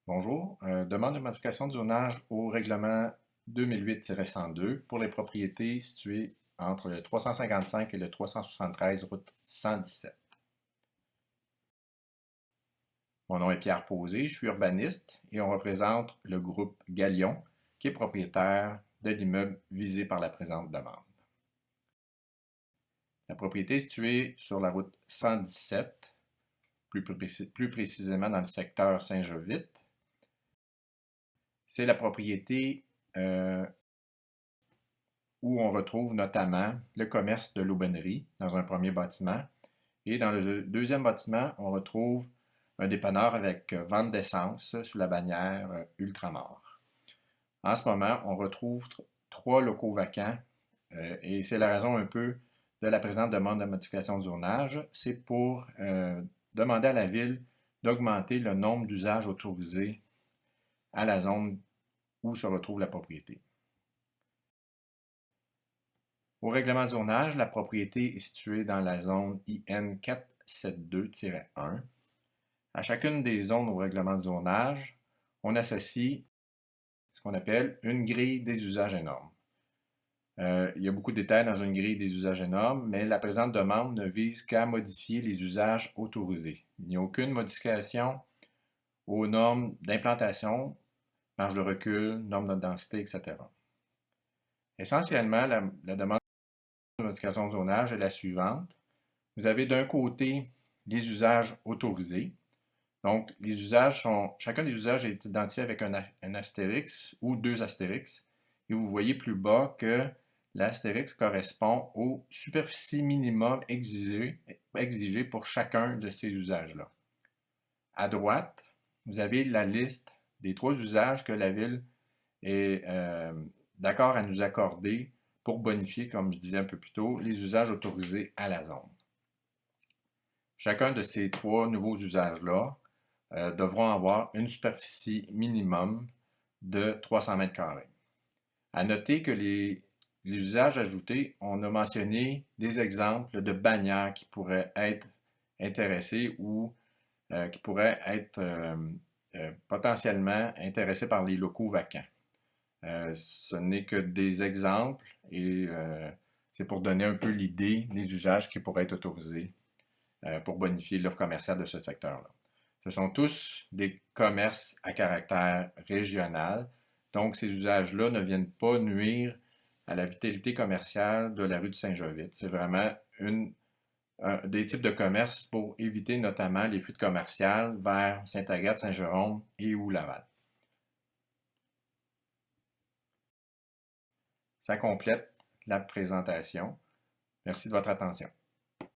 Bonjour, demande de modification du zonage au règlement 2008-102 pour les propriétés situées entre le 355 et le 373 route 117. Mon nom est Pierre Posé, je suis urbaniste et on représente le groupe Galion qui est propriétaire de l'immeuble visé par la présente demande. La propriété est située sur la route 117, plus précisément dans le secteur Saint-Jovite. C'est la propriété où on retrouve notamment le commerce de l'aubonnerie dans un premier bâtiment. Et dans le deuxième bâtiment, on retrouve un dépanneur avec vente d'essence sous la bannière Ultramar. En ce moment, on retrouve trois locaux vacants et c'est la raison un peu de la présente demande de modification de zonage. C'est pour demander à la Ville d'augmenter le nombre d'usages autorisés à la zone où se retrouve la propriété. Au règlement de zonage, la propriété est située dans la zone IN 472-1. À chacune des zones au règlement de zonage, on associe ce qu'on appelle une grille des usages et normes. Il y a beaucoup de détails dans une grille des usages et normes, mais la présente demande ne vise qu'à modifier les usages autorisés. Il n'y a aucune modification aux normes d'implantation, marge de recul, normes de densité, etc. Essentiellement, la demande de modification de zonage est la suivante. Vous avez d'un côté les usages autorisés. Donc, chacun des usages est identifié avec un astérix ou deux astérix. Et vous voyez plus bas que l'astérix correspond aux superficies minimum exigées pour chacun de ces usages-là. À droite, vous avez la liste des trois usages que la Ville est d'accord à nous accorder pour bonifier, comme je disais un peu plus tôt, les usages autorisés à la zone. Chacun de ces trois nouveaux usages-là devront avoir une superficie minimum de 300 mètres carrés. À noter que les usages ajoutés, on a mentionné des exemples de bannières qui pourraient être intéressées ou qui pourraient être potentiellement intéressées par les locaux vacants. Ce n'est que des exemples et c'est pour donner un peu l'idée des usages qui pourraient être autorisés pour bonifier l'offre commerciale de ce secteur-là. Ce sont tous des commerces à caractère régional, donc ces usages-là ne viennent pas nuire à la vitalité commerciale de la rue de Saint-Jovite. C'est vraiment des types de commerces pour éviter notamment les fuites commerciales vers Sainte-Agathe, Saint-Jérôme et ou Laval. Ça complète la présentation. Merci de votre attention.